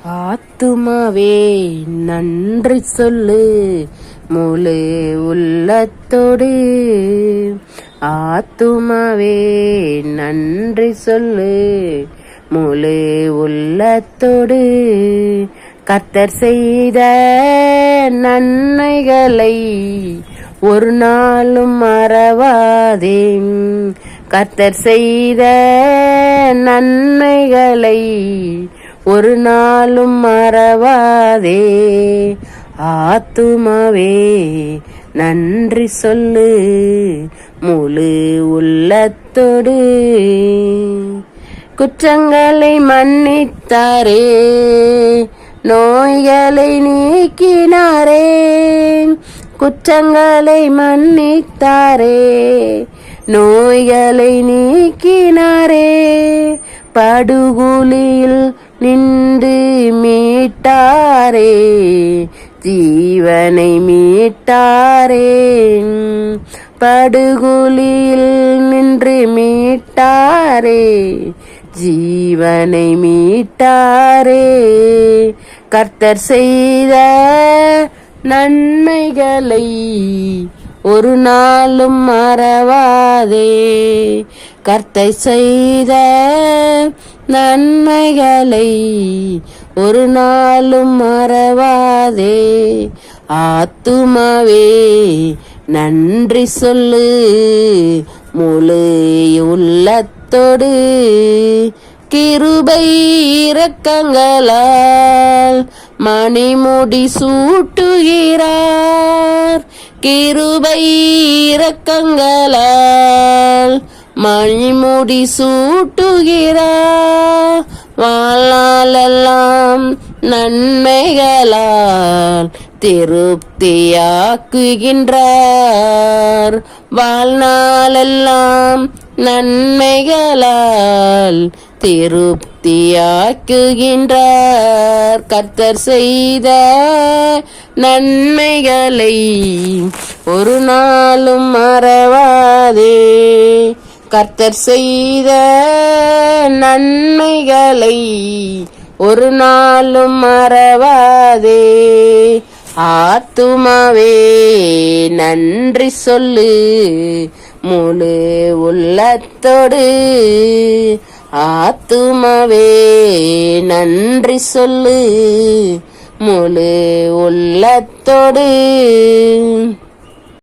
ஆத்துமாவே நன்றி சொல்லு முழு உள்ளத்தோடு. ஆத்துமாவே நன்றி சொல்லு முழு உள்ளத்தோடு. கர்த்தர் செய்த நன்மைகளை ஒரு நாளும் மறவாதே. கர்த்தர் செய்த நன்மைகளை ஒரு நாளும் மறவாதே. ஆத்துமாவே நன்றி சொல்லு முழு உள்ளத்தோடு. குற்றங்களை மன்னித்தாரே, நோய்களை நீக்கினாரே. குற்றங்களை மன்னித்தாரே, நோய்களை நீக்கினாரே. படுகுழியில் நின்று மீட்டாரே, ஜீவனை மீட்டாரே. படுகுழியில் நின்று மீட்டாரே, ஜீவனை மீட்டாரே. கர்த்தர் செய்த நன்மைகளை ஒரு நாளும் மறவாதே. கர்த்தர் செய்த நன்மைகளை ஒரு நாளும் மறவாதே. ஆத்துமாவே நன்றி சொல்லு முழு உள்ளத்தோடு. கிருபை இரக்கங்களால் மணிமுடி சூட்டுகிறார். கிருபை இரக்கங்களால் மணிமுடி சூட்டுகிறார். வாழ்நாளெல்லாம் நன்மைகளால் திருப்தியாக்குகின்றார். வாழ்நாளெல்லாம் நன்மைகளால் திருப்தியாக்குகின்றார். கர்த்தர் செய்த நன்மைகளை ஒரு நாளும் மறவாதே. கர்த்தர் செய்த நன்மைகளை ஒரு நாளும் மறவாதே. ஆத்துமாவே நன்றி சொல்லு முழு உள்ளத்தோடு. ஆத்துமாவே நன்றி சொல்லு முழு உள்ளத்தோடு.